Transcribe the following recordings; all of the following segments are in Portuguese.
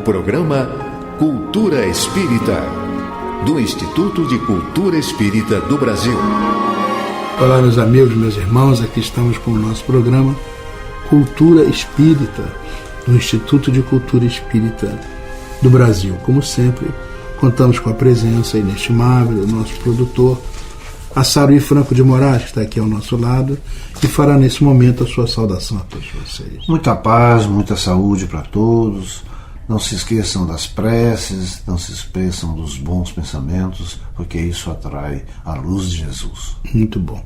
programa Cultura Espírita, do Instituto de Cultura Espírita do Brasil. Olá, meus amigos, meus irmãos, aqui estamos com o nosso programa Cultura Espírita, do Instituto de Cultura Espírita do Brasil. Como sempre, contamos com a presença inestimável do nosso produtor, Assaruí Franco de Moraes, que está aqui ao nosso lado, e fará nesse momento a sua saudação a todos vocês. Muita paz, muita saúde para todos. Não se esqueçam das preces, não se esqueçam dos bons pensamentos, porque isso atrai a luz de Jesus. Muito bom.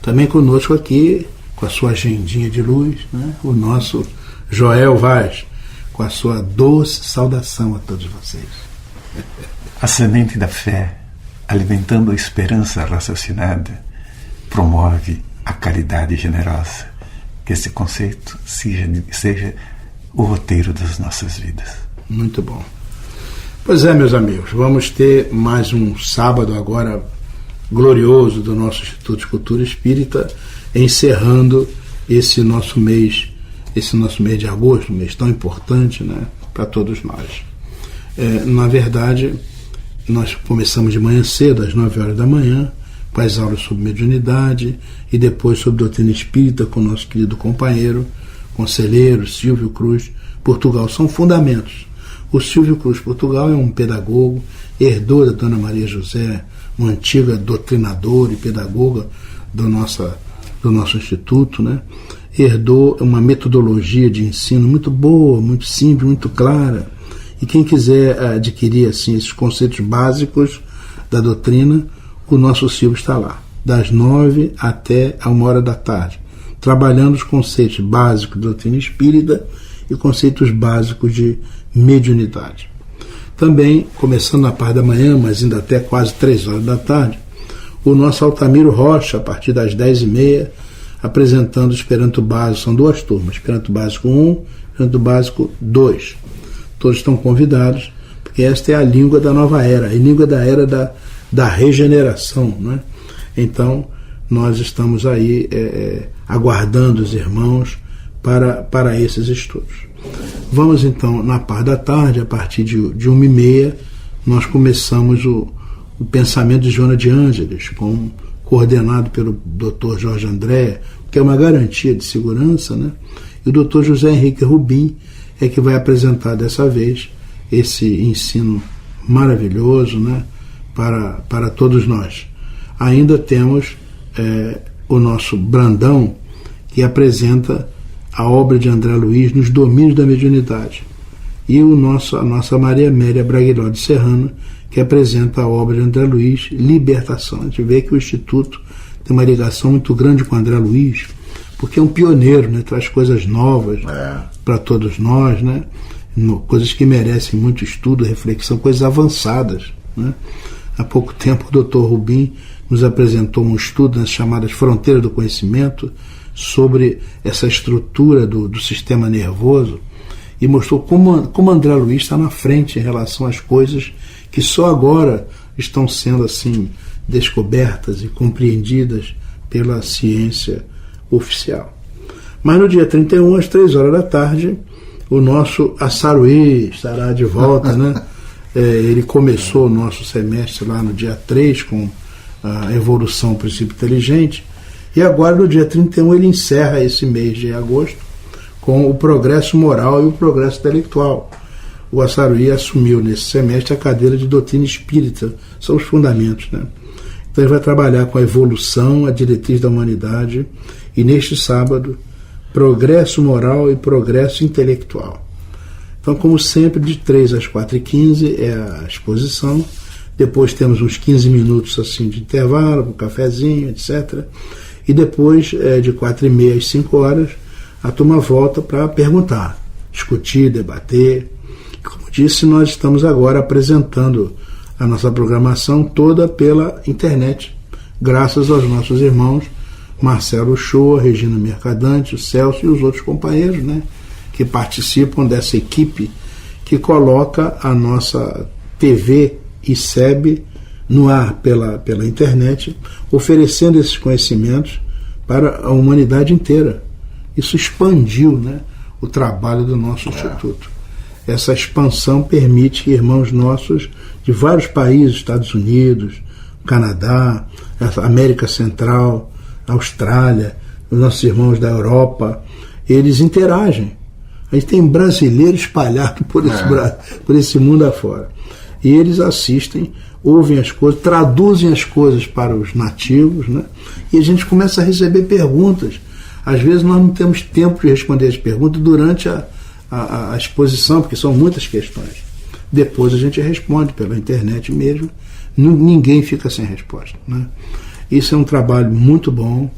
Também conosco aqui, com a sua agendinha de luz, né, o nosso Joel Vaz, com a sua doce saudação a todos vocês. A semente da fé, alimentando a esperança raciocinada, promove a caridade generosa. Que esse conceito seja o roteiro das nossas vidas. Muito bom. Pois é, meus amigos, vamos ter mais um sábado agora glorioso do nosso Instituto de Cultura Espírita, encerrando esse nosso mês de agosto, um mês tão importante, né, para todos nós. Na verdade, nós começamos de manhã cedo, às 9 horas da manhã, com as aulas sobre mediunidade e depois sobre doutrina espírita com o nosso querido companheiro, conselheiro Silvio Cruz Portugal. São fundamentos. O Silvio Cruz Portugal é um pedagogo, herdou da Dona Maria José, uma antiga doutrinadora e pedagoga do nosso instituto, né? Herdou uma metodologia de ensino muito boa, muito simples, muito clara. E quem quiser adquirir assim, esses conceitos básicos da doutrina, o nosso Silvio está lá, das 9 até a 1 hora da tarde, trabalhando os conceitos básicos da doutrina espírita e conceitos básicos de mediunidade. Também, começando na parte da manhã, mas ainda até quase 3 horas da tarde, o nosso Altamiro Rocha, a partir das 10h30, apresentando o Esperanto Básico. São 2 turmas, Esperanto Básico 1, Esperanto Básico 2. Todos estão convidados, porque esta é a língua da nova era, a língua da era da regeneração, né? Então, nós estamos aí aguardando os irmãos para esses estudos. Vamos então, na parte da tarde, a partir de 1h30, nós começamos o pensamento de Joana de Ângeles, coordenado pelo Dr. Jorge André, que é uma garantia de segurança, né? E o Dr. José Henrique Rubim é que vai apresentar dessa vez esse ensino maravilhoso, né, para todos nós. Ainda temos o nosso Brandão, que apresenta a obra de André Luiz nos domínios da mediunidade, e a nossa Maria Amélia Braguilhó de Serrano, que apresenta a obra de André Luiz, Libertação. A gente vê que o Instituto tem uma ligação muito grande com André Luiz, porque é um pioneiro, né? Traz coisas novas para todos nós, né? Coisas que merecem muito estudo, reflexão, coisas avançadas, né? Há pouco tempo o Dr. Rubim nos apresentou um estudo nas chamadas Fronteiras do Conhecimento sobre essa estrutura do sistema nervoso e mostrou como André Luiz está na frente em relação às coisas que só agora estão sendo assim descobertas e compreendidas pela ciência oficial. Mas no dia 31, às 3 horas da tarde, o nosso Assaruí estará de volta, né? Ele começou o nosso semestre lá no dia 3 com a evolução princípio inteligente, e agora no dia 31 ele encerra esse mês de agosto com o progresso moral e o progresso intelectual. O Assaruí assumiu nesse semestre a cadeira de doutrina espírita, são os fundamentos, né? Então ele vai trabalhar com a evolução, a diretriz da humanidade, e neste sábado, progresso moral e progresso intelectual. Então, como sempre, de 3 às 4h15 é a exposição, depois temos uns 15 minutos assim, de intervalo, um cafezinho, etc. E depois, de 4h30 às 5 horas, a turma volta para perguntar, discutir, debater. Como disse, nós estamos agora apresentando a nossa programação toda pela internet, graças aos nossos irmãos Marcelo Shoa, Regina Mercadante, o Celso e os outros companheiros, né, que participam dessa equipe que coloca a nossa TV e SEB no ar pela internet, oferecendo esses conhecimentos para a humanidade inteira. Isso expandiu, né, o trabalho do nosso instituto. essa expansão permite que irmãos nossos de vários países, Estados Unidos, Canadá, América Central, Austrália, os nossos irmãos da Europa, eles interagem. A gente tem brasileiro espalhado por esse mundo afora. E eles assistem, ouvem as coisas, traduzem as coisas para os nativos, né? E a gente começa a receber perguntas. Às vezes nós não temos tempo de responder as perguntas durante a exposição, porque são muitas questões. Depois a gente responde pela internet mesmo. Ninguém fica sem resposta, né? Isso é um trabalho muito bom,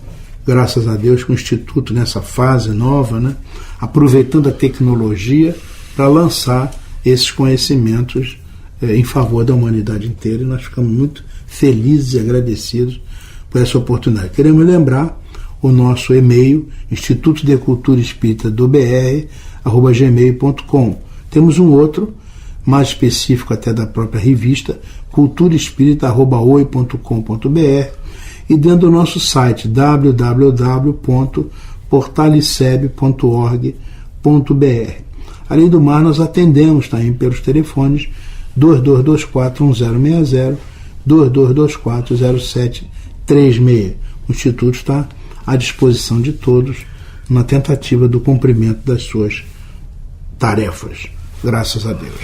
graças a Deus, com o Instituto nessa fase nova, né? Aproveitando a tecnologia para lançar esses conhecimentos em favor da humanidade inteira, e nós ficamos muito felizes e agradecidos por essa oportunidade. Queremos lembrar o nosso e-mail, Instituto de Cultura Espírita do BR@gmail.com. Temos um outro, mais específico até da própria revista, culturaespírita@oi.com.br, e dentro do nosso site www.portaliceb.org.br. Além do mais, nós atendemos também pelos telefones 2224-1060, 2224-0736. O Instituto está à disposição de todos na tentativa do cumprimento das suas tarefas, graças a Deus.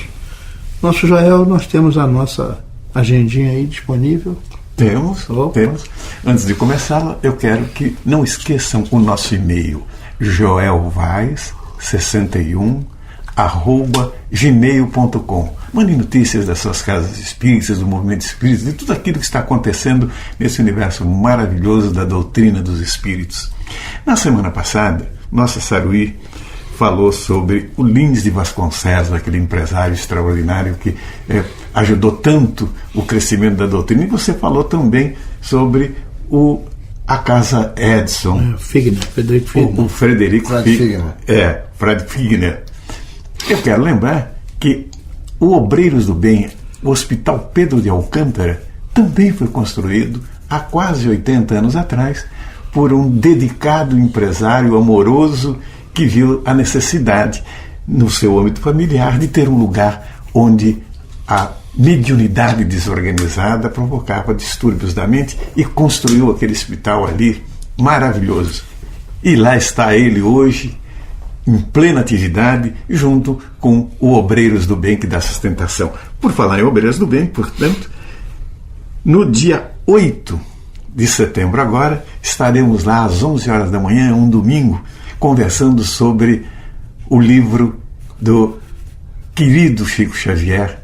Nosso Joel, nós temos a nossa agendinha aí disponível. Temos. Antes de começá-la, eu quero que não esqueçam o nosso e-mail, joelvaz61@gmail.com. Mandem notícias das suas casas espíritas, do movimento espírita, de tudo aquilo que está acontecendo nesse universo maravilhoso da doutrina dos espíritos. Na semana passada, nossa Saruí falou sobre o Lins de Vasconcelos, aquele empresário extraordinário que ajudou tanto o crescimento da doutrina, e você falou também sobre a Casa Edson. Frederico Figner. O Frederico Figner. Fred Figner. Eu quero lembrar que o Obreiros do Bem, o Hospital Pedro de Alcântara, também foi construído há quase 80 anos atrás por um dedicado empresário amoroso que viu a necessidade, no seu âmbito familiar, de ter um lugar onde a mediunidade desorganizada provocava distúrbios da mente, e construiu aquele hospital ali maravilhoso. E lá está ele hoje, em plena atividade, junto com o Obreiros do Bem, que dá sustentação. Por falar em Obreiros do Bem, portanto, no dia 8 de setembro agora, estaremos lá às 11 horas da manhã, um domingo, conversando sobre o livro do querido Chico Xavier,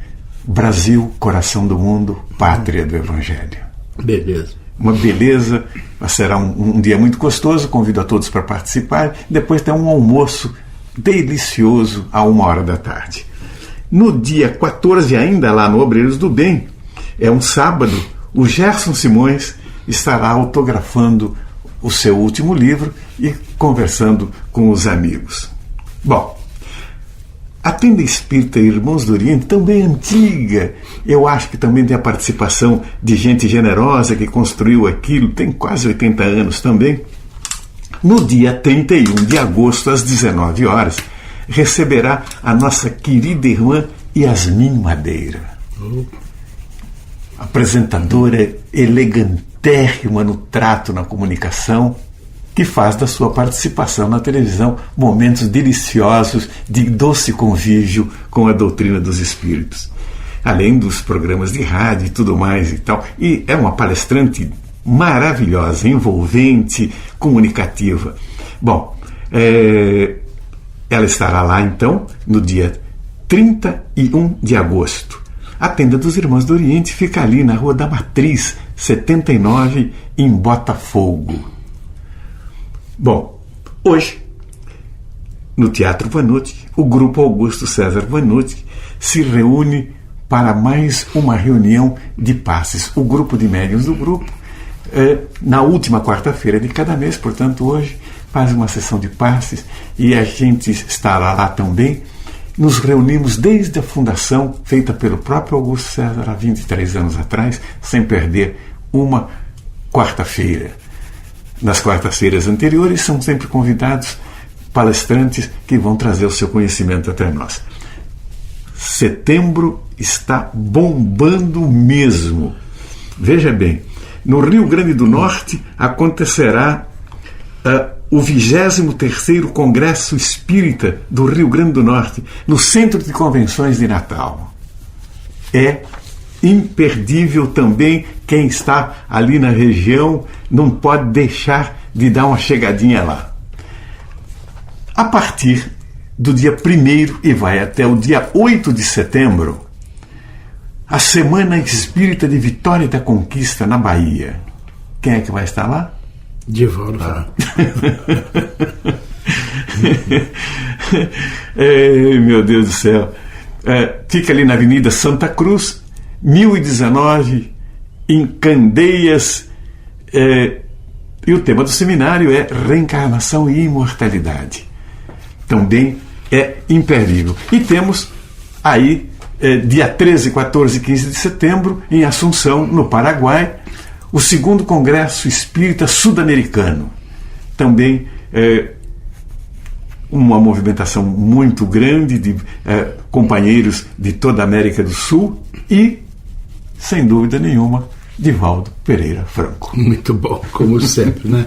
Brasil, Coração do Mundo, Pátria do Evangelho. Beleza. Uma beleza, será um dia muito gostoso, convido a todos para participar. Depois tem um almoço delicioso à 1h da tarde. No dia 14, ainda lá no Obreiros do Bem, é um sábado, o Gerson Simões estará autografando o seu último livro e conversando com os amigos. Bom, a Tenda Espírita Irmãos do Oriente também é antiga. Eu acho que também tem a participação de gente generosa que construiu aquilo, tem quase 80 anos também. No dia 31 de agosto, às 19 horas, receberá a nossa querida irmã Yasmin Madeira, apresentadora elegantérrima no trato, na comunicação, que faz da sua participação na televisão momentos deliciosos de doce convívio com a doutrina dos espíritos, além dos programas de rádio e tudo mais e tal. E é uma palestrante maravilhosa, envolvente, comunicativa. Bom, ela estará lá então no dia 31 de agosto. A Tenda dos Irmãos do Oriente fica ali na Rua da Matriz, 79, em Botafogo. Bom, hoje, no Teatro Vanucci, o Grupo Augusto César Vanucci se reúne para mais uma reunião de passes. O grupo de médiuns do grupo, na última quarta-feira de cada mês, portanto hoje, faz uma sessão de passes, e a gente estará lá também. Nos reunimos desde a fundação, feita pelo próprio Augusto César há 23 anos atrás, sem perder uma quarta-feira. Nas quartas-feiras anteriores são sempre convidados palestrantes que vão trazer o seu conhecimento até nós. Setembro está bombando mesmo. Veja bem, no Rio Grande do Norte acontecerá o 23º Congresso Espírita do Rio Grande do Norte, no Centro de Convenções de Natal. É imperdível também. Quem está ali na região não pode deixar de dar uma chegadinha lá. A partir do dia 1º e vai até o dia 8 de setembro, a Semana Espírita de Vitória da Conquista na Bahia. Quem é que vai estar lá? Divaldo Franco. Meu Deus do céu. Fica ali na Avenida Santa Cruz, 1019, em Candeias. E o tema do seminário é Reencarnação e Imortalidade. Também é imperdível. E temos aí, dia 13, 14 e 15 de setembro, em Assunção, no Paraguai, o 2º Congresso Espírita Sul-Americano. Também uma movimentação muito grande de companheiros de toda a América do Sul e, sem dúvida nenhuma, Divaldo Pereira Franco. Muito bom, como sempre, né?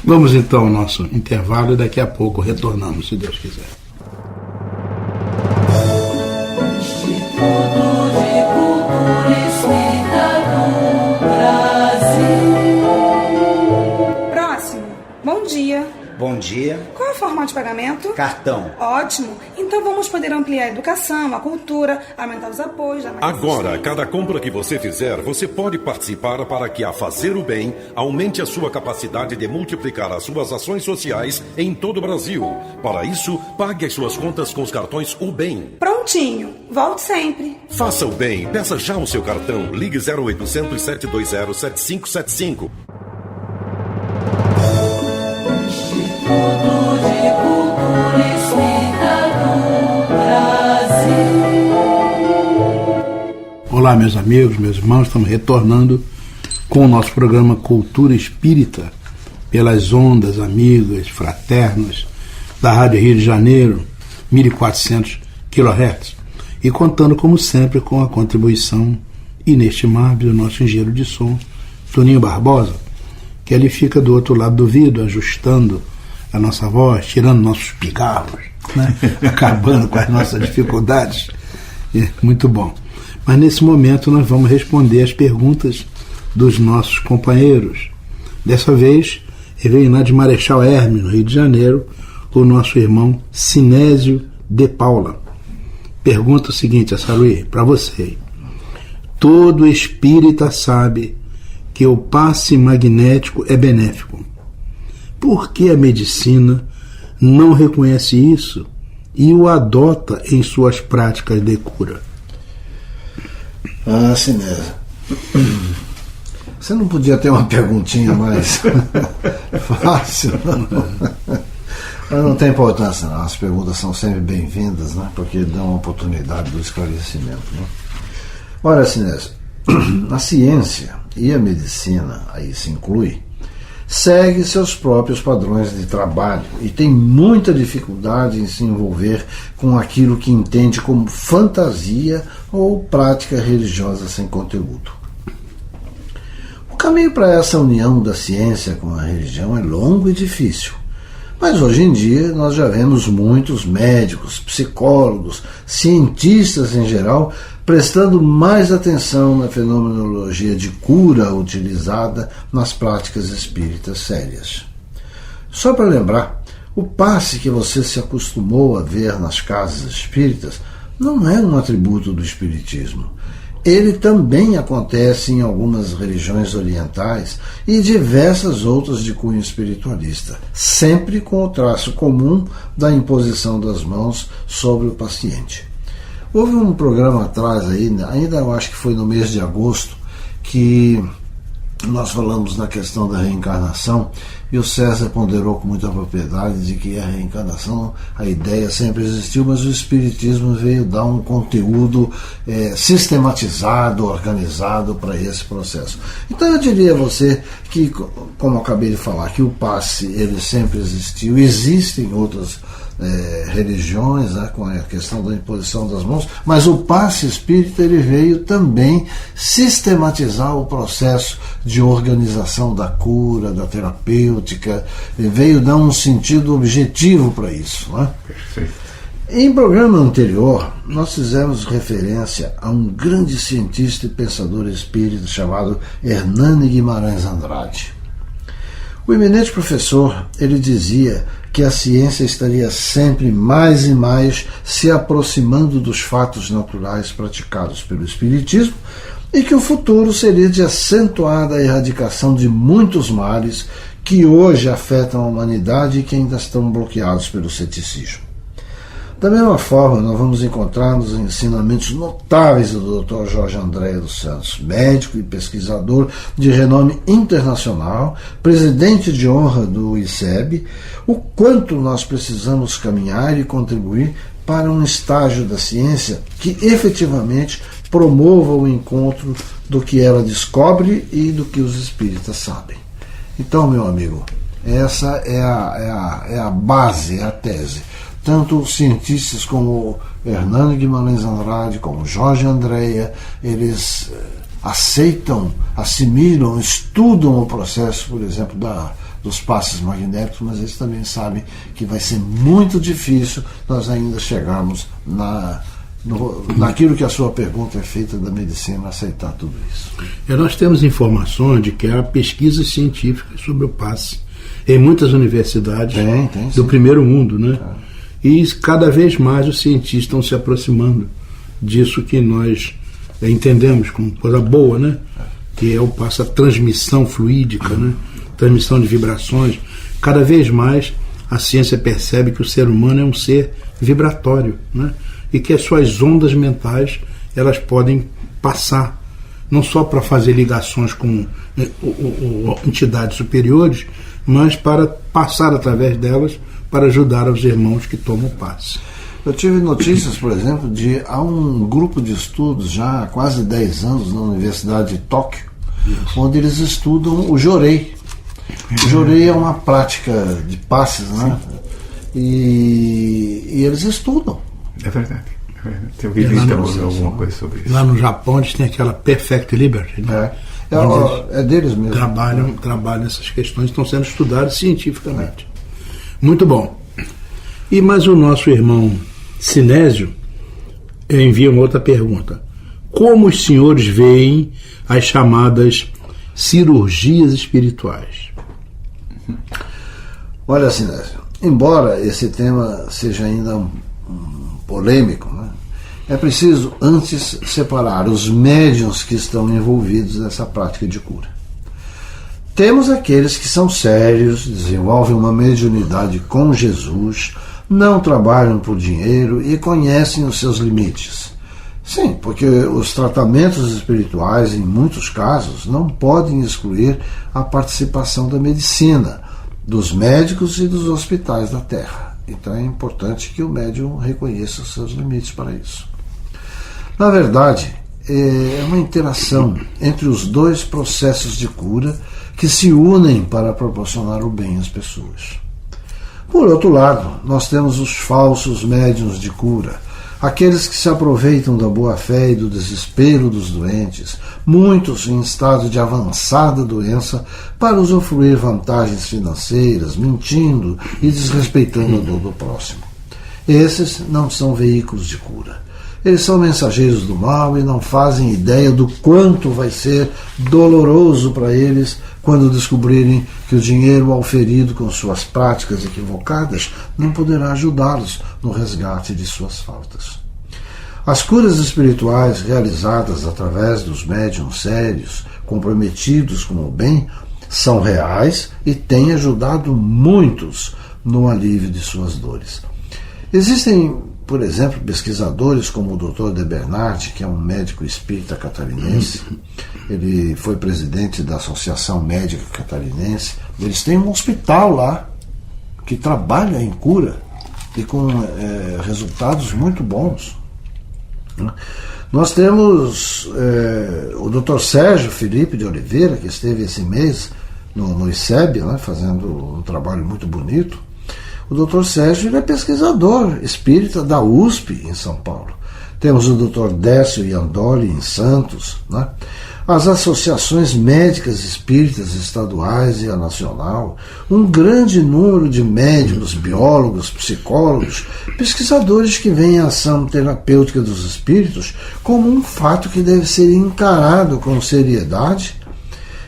Vamos então ao nosso intervalo e daqui a pouco retornamos, se Deus quiser. Bom dia. Bom dia. Qual é o formato de pagamento? Cartão. Ótimo. Então vamos poder ampliar a educação, a cultura, aumentar os apoios. Agora, cada compra que você fizer, você pode participar para que a Fazer o Bem aumente a sua capacidade de multiplicar as suas ações sociais em todo o Brasil. Para isso, pague as suas contas com os cartões O Bem. Prontinho. Volte sempre. Faça o bem. Peça já o seu cartão. Ligue 0800 720 7575. Olá, meus amigos, meus irmãos, estamos retornando com o nosso programa Cultura Espírita pelas ondas amigas, fraternas da Rádio Rio de Janeiro, 1400 kHz, e contando, como sempre, com a contribuição inestimável do nosso engenheiro de som, Toninho Barbosa, que ali fica do outro lado do vidro, ajustando a nossa voz, tirando nossos pigarros, né? Acabando com as nossas dificuldades. Muito bom. Mas nesse momento nós vamos responder as perguntas dos nossos companheiros. Dessa vez, veio lá de Marechal Hermes, no Rio de Janeiro, o nosso irmão Sinésio de Paula. Pergunta o seguinte, a Saruí, para você. Todo espírita sabe que o passe magnético é benéfico. Por que a medicina não reconhece isso e o adota em suas práticas de cura? Sinésio, você não podia ter uma perguntinha mais fácil? Mas não tem importância, não. As perguntas são sempre bem-vindas, né? Porque dão a oportunidade do esclarecimento, né? Ora, Sinésio, a ciência e a medicina, aí se inclui, segue seus próprios padrões de trabalho e tem muita dificuldade em se envolver com aquilo que entende como fantasia ou prática religiosa sem conteúdo. O caminho para essa união da ciência com a religião é longo e difícil, mas hoje em dia nós já vemos muitos médicos, psicólogos, cientistas em geral prestando mais atenção na fenomenologia de cura utilizada nas práticas espíritas sérias. Só para lembrar, o passe que você se acostumou a ver nas casas espíritas não é um atributo do espiritismo. Ele também acontece em algumas religiões orientais e diversas outras de cunho espiritualista, sempre com o traço comum da imposição das mãos sobre o paciente. Houve um programa atrás, ainda eu acho que foi no mês de agosto, que nós falamos na questão da reencarnação e o César ponderou com muita propriedade de que a reencarnação, a ideia sempre existiu, mas o Espiritismo veio dar um conteúdo sistematizado, organizado para esse processo. Então eu diria a você que, como eu acabei de falar, que o passe ele sempre existiu, existem outras religiões, né, com a questão da imposição das mãos, mas o passe espírita ele veio também sistematizar o processo de organização da cura, da terapêutica, veio dar um sentido objetivo para isso. Né? Perfeito. Em programa anterior, nós fizemos referência a um grande cientista e pensador espírita chamado Hernani Guimarães Andrade. O eminente professor, ele dizia que a ciência estaria sempre mais e mais se aproximando dos fatos naturais praticados pelo espiritismo e que o futuro seria de acentuada erradicação de muitos males que hoje afetam a humanidade e que ainda estão bloqueados pelo ceticismo. Da mesma forma, nós vamos encontrar nos ensinamentos notáveis do Dr. Jorge Andréa dos Santos, médico e pesquisador de renome internacional, presidente de honra do ICEB, o quanto nós precisamos caminhar e contribuir para um estágio da ciência que efetivamente promova o encontro do que ela descobre e do que os espíritas sabem. Então, meu amigo, essa é a base, é a tese. Tanto cientistas como Hernani Guimarães Andrade, como Jorge Andréa, eles aceitam, assimilam, estudam o processo, por exemplo, dos passes magnéticos, mas eles também sabem que vai ser muito difícil nós ainda chegarmos naquilo que a sua pergunta é feita da medicina, aceitar tudo isso. Nós temos informações de que há pesquisas científicas sobre o passe em muitas universidades do primeiro mundo, né? E cada vez mais os cientistas estão se aproximando disso que nós entendemos como coisa boa, né? Que é o passe, a transmissão fluídica, né? Transmissão de vibrações. Cada vez mais a ciência percebe que o ser humano é um ser vibratório, né? E que as suas ondas mentais elas podem passar, não só para fazer ligações com entidades superiores, mas para passar através delas para ajudar os irmãos que tomam passe. Eu tive notícias, por exemplo, há um grupo de estudos já há quase 10 anos na Universidade de Tóquio, onde eles estudam o jorei. O jorei é uma prática de passes, né? E eles estudam. É verdade. Eu vi alguma coisa sobre isso. Lá no Japão eles têm aquela Perfect Liberty, né? É deles mesmo. Trabalham essas questões, estão sendo estudadas cientificamente. Muito bom. E mais o nosso irmão Sinésio envia uma outra pergunta. Como os senhores veem as chamadas cirurgias espirituais? Olha, Sinésio, embora esse tema seja ainda polêmico, né, é preciso antes separar os médiuns que estão envolvidos nessa prática de cura. Temos aqueles que são sérios, desenvolvem uma mediunidade com Jesus, não trabalham por dinheiro e conhecem os seus limites. Sim, porque os tratamentos espirituais, em muitos casos, não podem excluir a participação da medicina, dos médicos e dos hospitais da Terra. Então é importante que o médium reconheça os seus limites para isso. Na verdade, é uma interação entre os dois processos de cura que se unem para proporcionar o bem às pessoas. Por outro lado, nós temos os falsos médiuns de cura, aqueles que se aproveitam da boa-fé e do desespero dos doentes, muitos em estado de avançada doença, para usufruir vantagens financeiras, mentindo e desrespeitando a dor do próximo. Esses não são veículos de cura. Eles são mensageiros do mal e não fazem ideia do quanto vai ser doloroso para eles quando descobrirem que o dinheiro auferido com suas práticas equivocadas não poderá ajudá-los no resgate de suas faltas. As curas espirituais realizadas através dos médiuns sérios, comprometidos com o bem, são reais e têm ajudado muitos no alívio de suas dores. Existem, por exemplo, pesquisadores como o Dr. De Bernardi, que é um médico espírita catarinense. Ele foi presidente da Associação Médica Catarinense. Eles têm um hospital lá que trabalha em cura e com resultados muito bons. Nós temos o Dr. Sérgio Felipe de Oliveira, que esteve esse mês no ICEB, né, fazendo um trabalho muito bonito. O Dr. Sérgio ele é pesquisador espírita da USP em São Paulo. Temos o Dr. Décio Iandoli em Santos, né? As associações médicas espíritas estaduais e a nacional, um grande número de médicos, biólogos, psicólogos, pesquisadores que veem a ação terapêutica dos espíritos como um fato que deve ser encarado com seriedade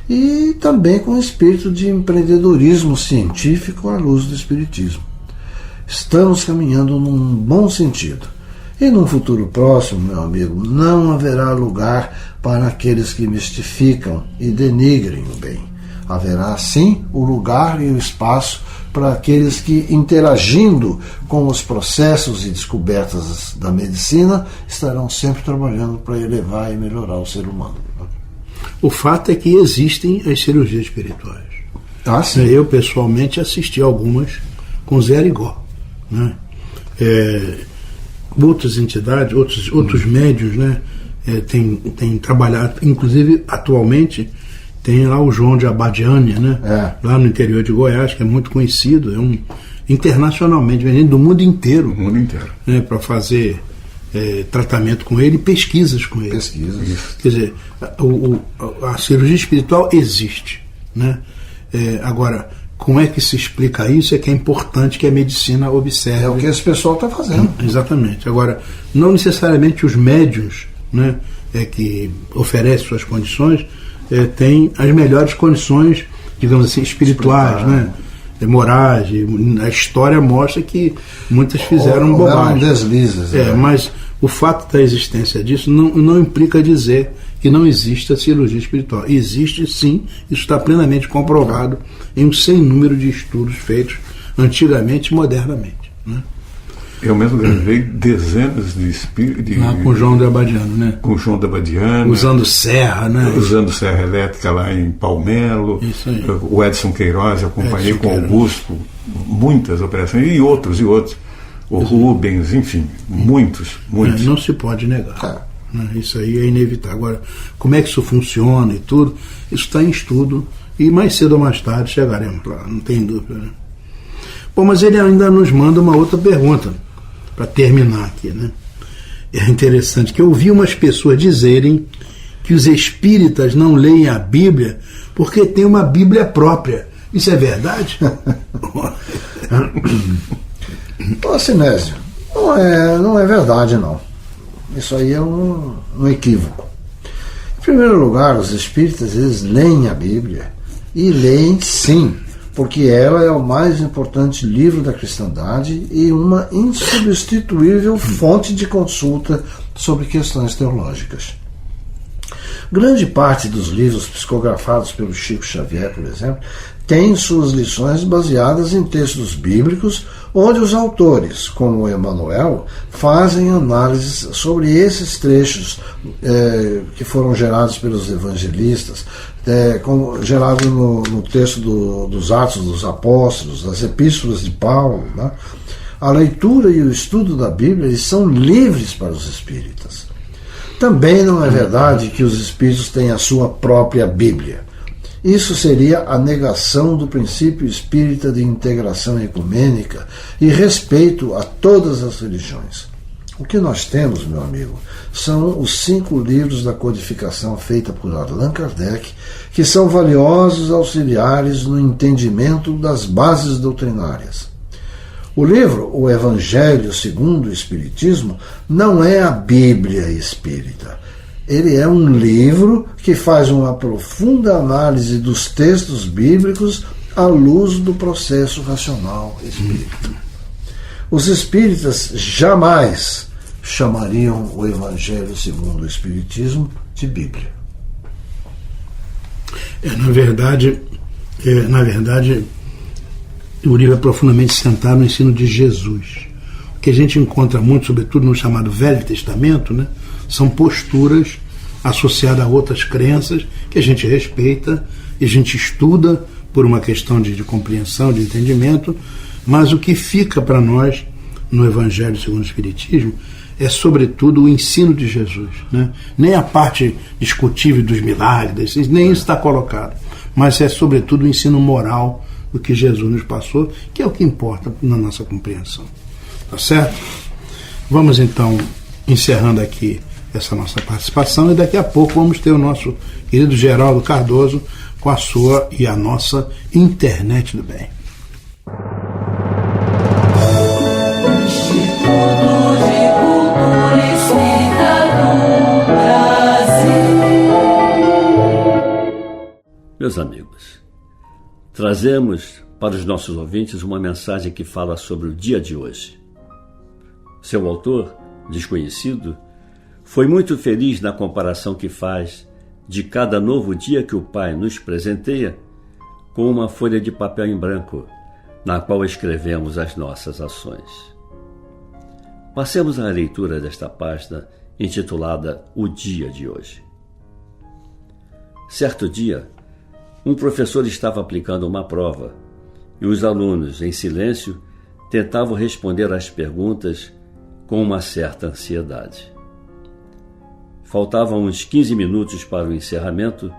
e também com espírito de empreendedorismo científico à luz do espiritismo. Estamos caminhando num bom sentido. E num futuro próximo, meu amigo, não haverá lugar para aqueles que mistificam e denigrem o bem. Haverá, sim, o lugar e o espaço para aqueles que, interagindo com os processos e descobertas da medicina, estarão sempre trabalhando para elevar e melhorar o ser humano. O fato é que existem as cirurgias espirituais. Ah, sim. Eu, pessoalmente, assisti algumas com zero igual, né? Outras entidades, outros médios, né, tem trabalhado, inclusive atualmente tem lá o João de Abadiânia, né, lá no interior de Goiás, que é muito conhecido, internacionalmente, vem do mundo inteiro, né, para fazer tratamento com ele e pesquisas com ele. Quer dizer, a cirurgia espiritual existe, né? Agora, como é que se explica isso? É que é importante que a medicina observe. É o que esse pessoal está fazendo. Exatamente. Agora, não necessariamente os médiuns, né, que oferecem suas condições, têm as melhores condições, digamos assim, espirituais, né, morais. A história mostra que muitas fizeram bobagem. Deslizes. Mas o fato da existência disso não implica dizer que não existe a cirurgia espiritual. Existe sim, isso está plenamente comprovado em um sem número de estudos feitos antigamente e modernamente, né? Eu mesmo gravei dezenas de espíritos. Com o João de Abadiano, né? Com o João de Abadiano. Usando serra, né? Usando serra elétrica lá em Palmelo. Isso aí. O Edson Queiroz, eu acompanhei com o Augusto, muitas operações, e outros. O Rubens, enfim, muitos. Não se pode negar. Isso aí é inevitável. Agora, como é que isso funciona e tudo, isso está em estudo e mais cedo ou mais tarde chegaremos lá, não tem dúvida, né? Bom, mas ele ainda nos manda uma outra pergunta para terminar aqui, né? É interessante que eu ouvi umas pessoas dizerem que os espíritas não leem a Bíblia porque tem uma Bíblia própria. Isso é verdade? Ô, Sinésio, não é verdade, não. Isso aí é um equívoco. Em primeiro lugar, os espíritas, eles leem a Bíblia, e leem sim, porque ela é o mais importante livro da cristandade e uma insubstituível fonte de consulta sobre questões teológicas. Grande parte dos livros psicografados pelo Chico Xavier, por exemplo, tem suas lições baseadas em textos bíblicos, onde os autores, como Emmanuel, fazem análises sobre esses trechos que foram gerados pelos evangelistas, gerados no texto dos Atos dos Apóstolos, das Epístolas de Paulo, né? A leitura e o estudo da Bíblia, eles são livres para os espíritas. Também não é verdade que os espíritos têm a sua própria Bíblia. Isso seria a negação do princípio espírita de integração ecumênica e respeito a todas as religiões. O que nós temos, meu amigo, são os 5 livros da codificação feita por Allan Kardec, que são valiosos auxiliares no entendimento das bases doutrinárias. O livro, o Evangelho segundo o Espiritismo, não é a Bíblia espírita. Ele é um livro que faz uma profunda análise dos textos bíblicos à luz do processo racional espírita. Os espíritas jamais chamariam o Evangelho segundo o Espiritismo de Bíblia. Na verdade, o livro é profundamente centrado no ensino de Jesus. O que a gente encontra muito, sobretudo no chamado Velho Testamento, né, são posturas associadas a outras crenças que a gente respeita e a gente estuda por uma questão de compreensão, de entendimento, mas o que fica para nós no Evangelho segundo o Espiritismo é sobretudo o ensino de Jesus, né? Nem a parte discutível dos milagres, nem isso está colocado, mas é sobretudo o ensino moral do que Jesus nos passou, que é o que importa na nossa compreensão. Tá certo? Vamos então encerrando aqui essa nossa participação e daqui a pouco vamos ter o nosso querido Geraldo Cardoso com a sua e a nossa Internet do Bem. Meus amigos, trazemos para os nossos ouvintes uma mensagem que fala sobre o dia de hoje. Seu autor, desconhecido, foi muito feliz na comparação que faz de cada novo dia que o Pai nos presenteia com uma folha de papel em branco, na qual escrevemos as nossas ações. Passemos à leitura desta página intitulada O Dia de Hoje. Certo dia, um professor estava aplicando uma prova e os alunos, em silêncio, tentavam responder às perguntas com uma certa ansiedade. Faltavam uns 15 minutos para o encerramento,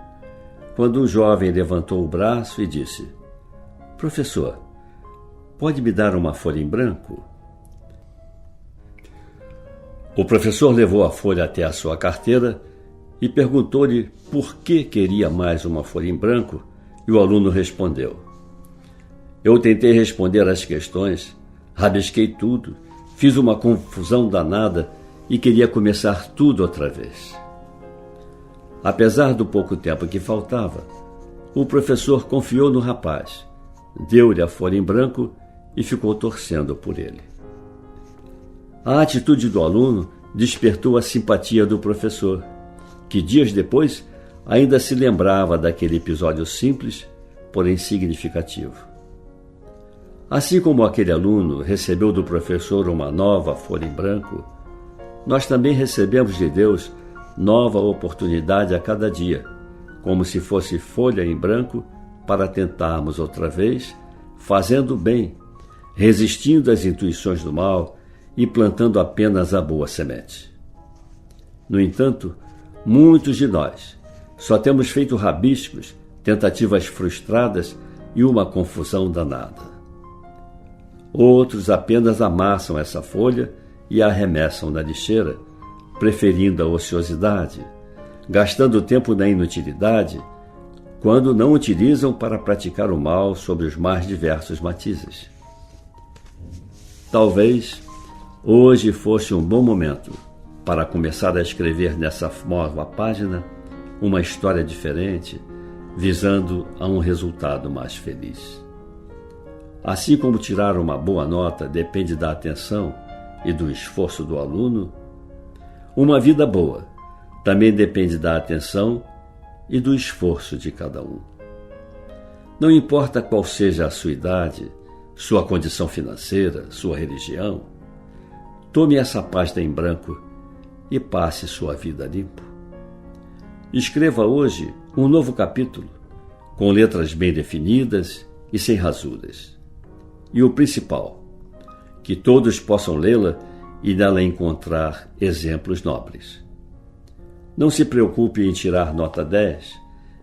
quando um jovem levantou o braço e disse: "Professor, pode me dar uma folha em branco?" O professor levou a folha até a sua carteira e perguntou-lhe por que queria mais uma folha em branco, e o aluno respondeu: "Eu tentei responder às questões, rabisquei tudo, fiz uma confusão danada e queria começar tudo outra vez." Apesar do pouco tempo que faltava, o professor confiou no rapaz, deu-lhe a folha em branco e ficou torcendo por ele. A atitude do aluno despertou a simpatia do professor, que dias depois ainda se lembrava daquele episódio simples, porém significativo. Assim como aquele aluno recebeu do professor uma nova folha em branco, nós também recebemos de Deus nova oportunidade a cada dia, como se fosse folha em branco para tentarmos outra vez, fazendo o bem, resistindo às intuições do mal e plantando apenas a boa semente. No entanto, muitos de nós só temos feito rabiscos, tentativas frustradas e uma confusão danada. Outros apenas amassam essa folha e a arremessam na lixeira, preferindo a ociosidade, gastando tempo na inutilidade, quando não utilizam para praticar o mal sobre os mais diversos matizes. Talvez hoje fosse um bom momento para começar a escrever nessa nova página uma história diferente, visando a um resultado mais feliz. Assim como tirar uma boa nota depende da atenção e do esforço do aluno, uma vida boa também depende da atenção e do esforço de cada um. Não importa qual seja a sua idade, sua condição financeira, sua religião, tome essa página em branco e passe sua vida limpo. Escreva hoje um novo capítulo, com letras bem definidas e sem rasuras. E o principal, que todos possam lê-la e nela encontrar exemplos nobres. Não se preocupe em tirar nota 10,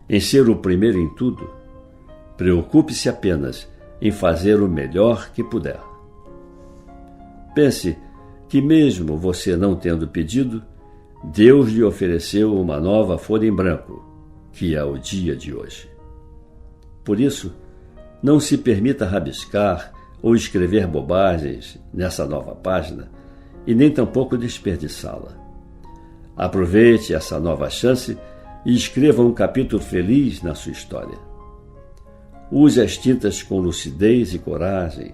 em ser o primeiro em tudo. Preocupe-se apenas em fazer o melhor que puder. Pense que mesmo você não tendo pedido, Deus lhe ofereceu uma nova folha em branco, que é o dia de hoje. Por isso, não se permita rabiscar ou escrever bobagens nessa nova página e nem tampouco desperdiçá-la. Aproveite essa nova chance e escreva um capítulo feliz na sua história. Use as tintas com lucidez e coragem,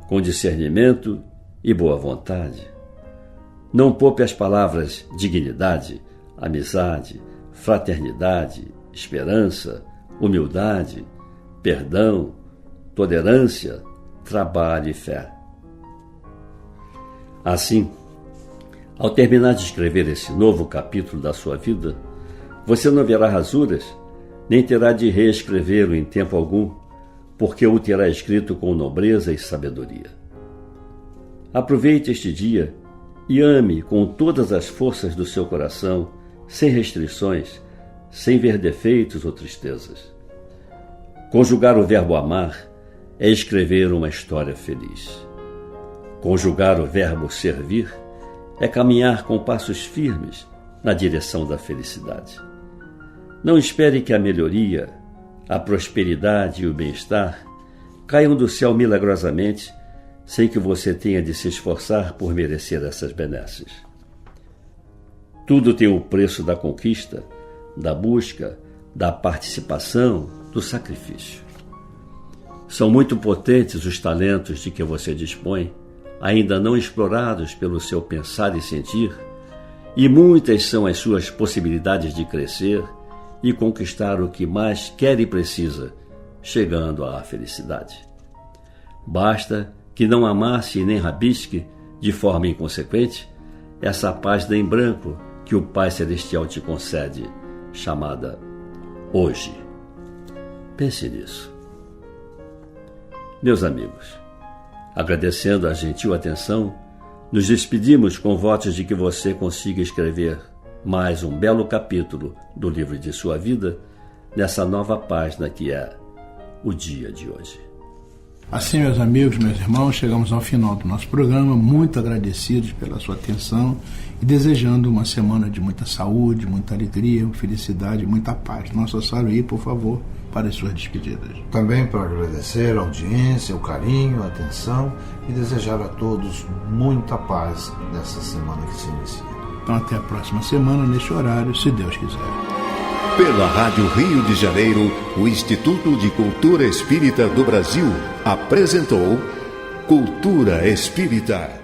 com discernimento e boa vontade. Não poupe as palavras dignidade, amizade, fraternidade, esperança, humildade, perdão, tolerância, trabalho e fé. Assim, ao terminar de escrever esse novo capítulo da sua vida, você não verá rasuras, nem terá de reescrevê-lo em tempo algum, porque o terá escrito com nobreza e sabedoria. Aproveite este dia e ame com todas as forças do seu coração, sem restrições, sem ver defeitos ou tristezas. Conjugar o verbo amar é escrever uma história feliz. Conjugar o verbo servir é caminhar com passos firmes na direção da felicidade. Não espere que a melhoria, a prosperidade e o bem-estar caiam do céu milagrosamente sem que você tenha de se esforçar por merecer essas benesses. Tudo tem o preço da conquista, da busca, da participação, do sacrifício. São muito potentes os talentos de que você dispõe, ainda não explorados pelo seu pensar e sentir, e muitas são as suas possibilidades de crescer e conquistar o que mais quer e precisa, chegando à felicidade. Basta que não amasse nem rabisque, de forma inconsequente, essa página em branco que o Pai Celestial te concede, chamada Hoje. Pense nisso. Meus amigos, agradecendo a gentil atenção, nos despedimos com votos de que você consiga escrever mais um belo capítulo do livro de sua vida nessa nova página que é o dia de hoje. Assim, meus amigos, meus irmãos, chegamos ao final do nosso programa, muito agradecidos pela sua atenção e desejando uma semana de muita saúde, muita alegria, felicidade, muita paz. Nossa Saruí, por favor, para as suas despedidas. Também para agradecer a audiência, o carinho, a atenção e desejar a todos muita paz nessa semana que se inicia. Então até a próxima semana, neste horário, se Deus quiser. Pela Rádio Rio de Janeiro, o Instituto de Cultura Espírita do Brasil apresentou Cultura Espírita.